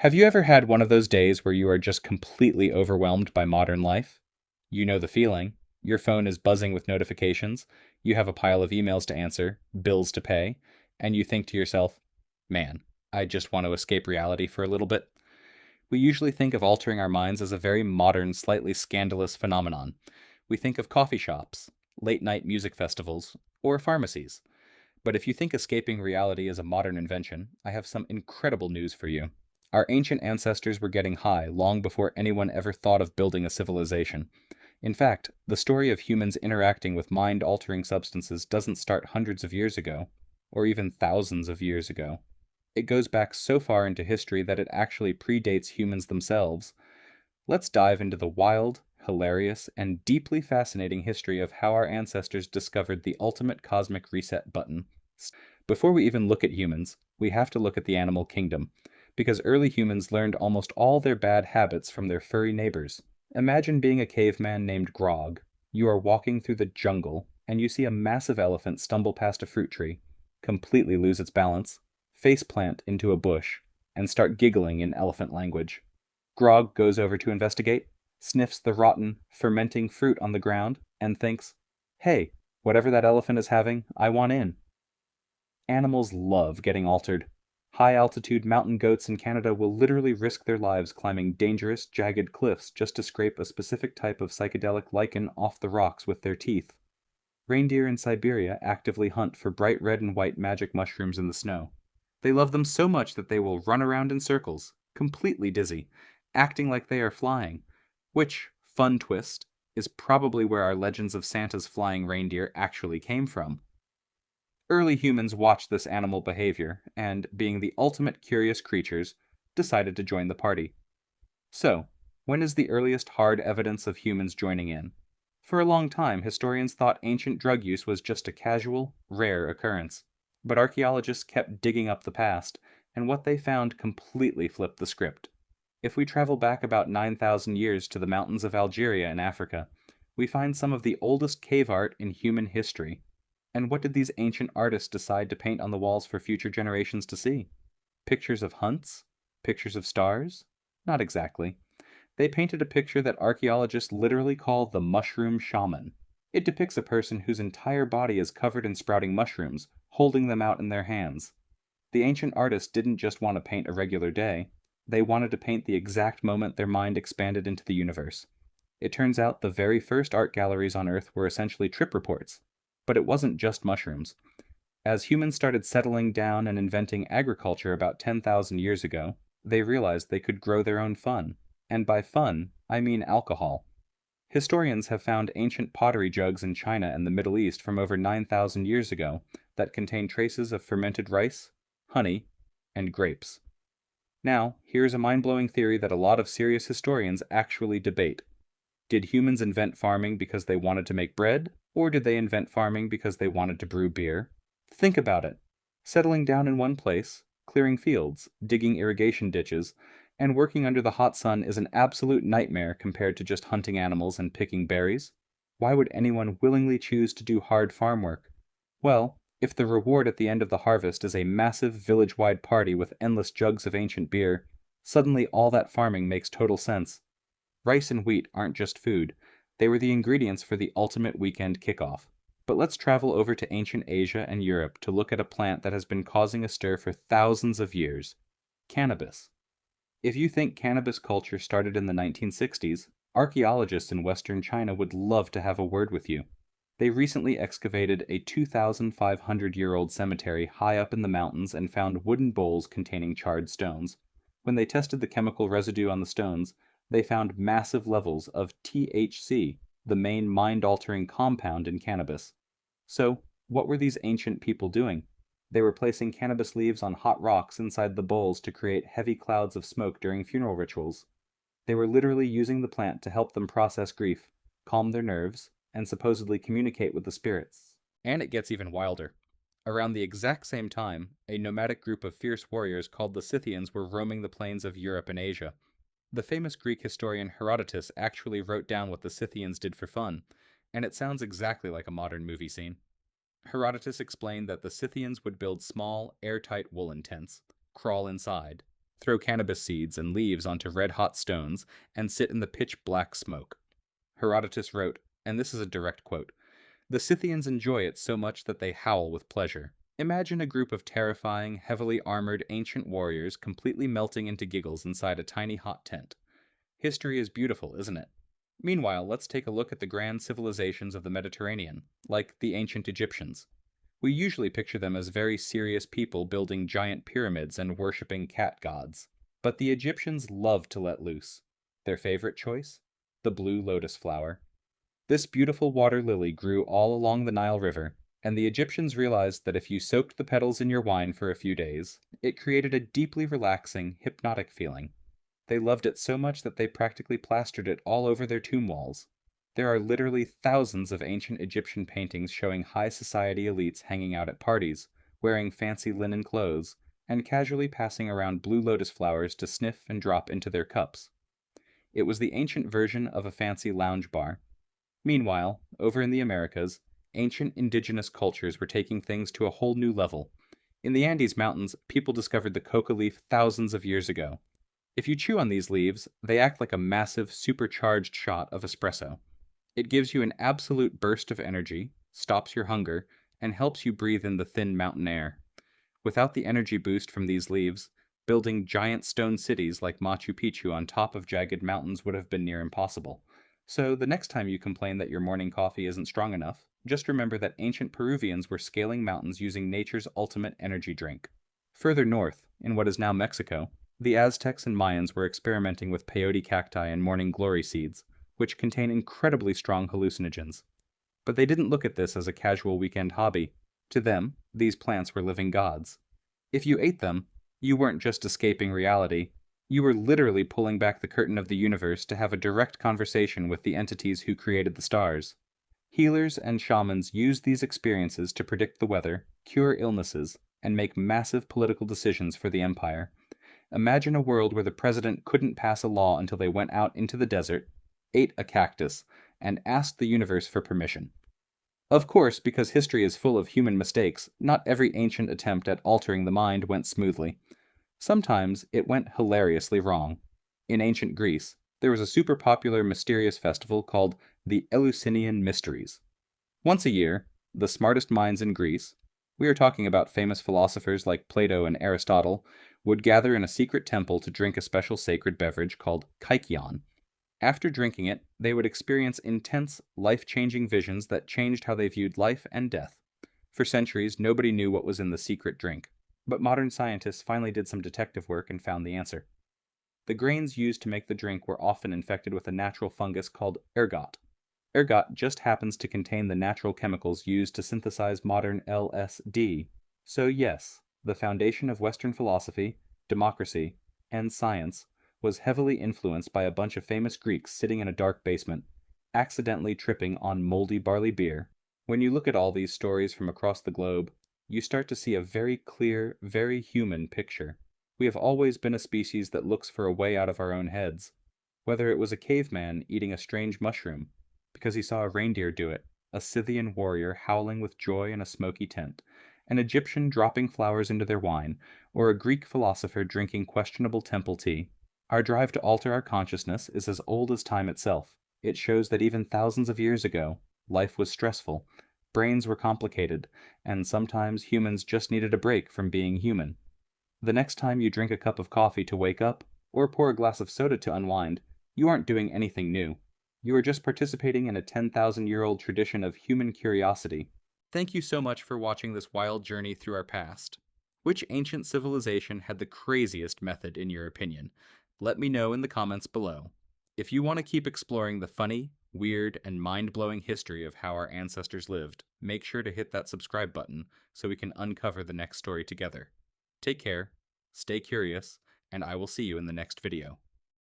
Have you ever had one of those days where you are just completely overwhelmed by modern life? You know the feeling. Your phone is buzzing with notifications, you have a pile of emails to answer, bills to pay, and you think to yourself, man, I just want to escape reality for a little bit. We usually think of altering our minds as a very modern, slightly scandalous phenomenon. We think of coffee shops, late night music festivals, or pharmacies. But if you think escaping reality is a modern invention, I have some incredible news for you. Our ancient ancestors were getting high long before anyone ever thought of building a civilization. In fact, the story of humans interacting with mind-altering substances doesn't start hundreds of years ago, or even thousands of years ago. It goes back so far into history that it actually predates humans themselves. Let's dive into the wild, hilarious, and deeply fascinating history of how our ancestors discovered the ultimate cosmic reset button. Before we even look at humans, we have to look at the animal kingdom, because early humans learned almost all their bad habits from their furry neighbors. Imagine being a caveman named Grog. You are walking through the jungle, and you see a massive elephant stumble past a fruit tree, completely lose its balance, faceplant into a bush, and start giggling in elephant language. Grog goes over to investigate, sniffs the rotten, fermenting fruit on the ground, and thinks, hey, whatever that elephant is having, I want in. Animals love getting altered. High-altitude mountain goats in Canada will literally risk their lives climbing dangerous, jagged cliffs just to scrape a specific type of psychedelic lichen off the rocks with their teeth. Reindeer in Siberia actively hunt for bright red and white magic mushrooms in the snow. They love them so much that they will run around in circles, completely dizzy, acting like they are flying, which, fun twist, is probably where our legends of Santa's flying reindeer actually came from. Early humans watched this animal behavior and, being the ultimate curious creatures, decided to join the party. So, when is the earliest hard evidence of humans joining in? For a long time, historians thought ancient drug use was just a casual, rare occurrence. But archaeologists kept digging up the past, and what they found completely flipped the script. If we travel back about 9,000 years to the mountains of Algeria in Africa, we find some of the oldest cave art in human history. And what did these ancient artists decide to paint on the walls for future generations to see? Pictures of hunts? Pictures of stars? Not exactly. They painted a picture that archaeologists literally call the mushroom shaman. It depicts a person whose entire body is covered in sprouting mushrooms, holding them out in their hands. The ancient artists didn't just want to paint a regular day, they wanted to paint the exact moment their mind expanded into the universe. It turns out the very first art galleries on Earth were essentially trip reports. But it wasn't just mushrooms. As humans started settling down and inventing agriculture about 10,000 years ago, they realized they could grow their own fun. And by fun, I mean alcohol. Historians have found ancient pottery jugs in China and the Middle East from over 9,000 years ago that contain traces of fermented rice, honey, and grapes. Now, here's a mind-blowing theory that a lot of serious historians actually debate. Did humans invent farming because they wanted to make bread, or did they invent farming because they wanted to brew beer? Think about it. Settling down in one place, clearing fields, digging irrigation ditches, and working under the hot sun is an absolute nightmare compared to just hunting animals and picking berries. Why would anyone willingly choose to do hard farm work? Well, if the reward at the end of the harvest is a massive village-wide party with endless jugs of ancient beer, suddenly all that farming makes total sense. Rice and wheat aren't just food, they were the ingredients for the ultimate weekend kickoff. But let's travel over to ancient Asia and Europe to look at a plant that has been causing a stir for thousands of years: cannabis. If you think cannabis culture started in the 1960s, archaeologists in Western China would love to have a word with you. They recently excavated a 2,500-year-old cemetery high up in the mountains and found wooden bowls containing charred stones. When they tested the chemical residue on the stones, they found massive levels of THC, the main mind-altering compound in cannabis. So, what were these ancient people doing? They were placing cannabis leaves on hot rocks inside the bowls to create heavy clouds of smoke during funeral rituals. They were literally using the plant to help them process grief, calm their nerves, and supposedly communicate with the spirits. And it gets even wilder. Around the exact same time, a nomadic group of fierce warriors called the Scythians were roaming the plains of Europe and Asia. The famous Greek historian Herodotus actually wrote down what the Scythians did for fun, and it sounds exactly like a modern movie scene. Herodotus explained that the Scythians would build small, airtight woolen tents, crawl inside, throw cannabis seeds and leaves onto red-hot stones, and sit in the pitch-black smoke. Herodotus wrote, and this is a direct quote, "The Scythians enjoy it so much that they howl with pleasure. Imagine a group of terrifying, heavily armored ancient warriors completely melting into giggles inside a tiny hot tent. History is beautiful, isn't it? Meanwhile, let's take a look at the grand civilizations of the Mediterranean, like the ancient Egyptians. We usually picture them as very serious people building giant pyramids and worshipping cat gods. But the Egyptians loved to let loose. Their favorite choice? The blue lotus flower. This beautiful water lily grew all along the Nile River, and the Egyptians realized that if you soaked the petals in your wine for a few days, it created a deeply relaxing, hypnotic feeling. They loved it so much that they practically plastered it all over their tomb walls. There are literally thousands of ancient Egyptian paintings showing high society elites hanging out at parties, wearing fancy linen clothes, and casually passing around blue lotus flowers to sniff and drop into their cups. It was the ancient version of a fancy lounge bar. Meanwhile, over in the Americas, ancient indigenous cultures were taking things to a whole new level. In the Andes Mountains, people discovered the coca leaf thousands of years ago. If you chew on these leaves, they act like a massive, supercharged shot of espresso. It gives you an absolute burst of energy, stops your hunger, and helps you breathe in the thin mountain air. Without the energy boost from these leaves, building giant stone cities like Machu Picchu on top of jagged mountains would have been near impossible. So the next time you complain that your morning coffee isn't strong enough, just remember that ancient Peruvians were scaling mountains using nature's ultimate energy drink. Further north, in what is now Mexico, the Aztecs and Mayans were experimenting with peyote cacti and morning glory seeds, which contain incredibly strong hallucinogens. But they didn't look at this as a casual weekend hobby. To them, these plants were living gods. If you ate them, you weren't just escaping reality, you were literally pulling back the curtain of the universe to have a direct conversation with the entities who created the stars. Healers and shamans used these experiences to predict the weather, cure illnesses, and make massive political decisions for the empire. Imagine a world where the president couldn't pass a law until they went out into the desert, ate a cactus, and asked the universe for permission. Of course, because history is full of human mistakes, not every ancient attempt at altering the mind went smoothly. Sometimes it went hilariously wrong. In ancient Greece, there was a super popular mysterious festival called the Eleusinian Mysteries. Once a year, the smartest minds in Greece, we are talking about famous philosophers like Plato and Aristotle, would gather in a secret temple to drink a special sacred beverage called kykeon. After drinking it, they would experience intense, life-changing visions that changed how they viewed life and death. For centuries, nobody knew what was in the secret drink, but modern scientists finally did some detective work and found the answer. The grains used to make the drink were often infected with a natural fungus called ergot. Ergot just happens to contain the natural chemicals used to synthesize modern LSD. So yes, the foundation of Western philosophy, democracy, and science was heavily influenced by a bunch of famous Greeks sitting in a dark basement, accidentally tripping on moldy barley beer. When you look at all these stories from across the globe, you start to see a very clear, very human picture. We have always been a species that looks for a way out of our own heads. Whether it was a caveman eating a strange mushroom, because he saw a reindeer do it, a Scythian warrior howling with joy in a smoky tent, an Egyptian dropping flowers into their wine, or a Greek philosopher drinking questionable temple tea, our drive to alter our consciousness is as old as time itself. It shows that even thousands of years ago, life was stressful, brains were complicated, and sometimes humans just needed a break from being human. The next time you drink a cup of coffee to wake up, or pour a glass of soda to unwind, you aren't doing anything new. You are just participating in a 10,000-year-old tradition of human curiosity. Thank you so much for watching this wild journey through our past. Which ancient civilization had the craziest method in your opinion? Let me know in the comments below. If you want to keep exploring the funny, weird, and mind-blowing history of how our ancestors lived, make sure to hit that subscribe button so we can uncover the next story together. Take care, stay curious, and I will see you in the next video.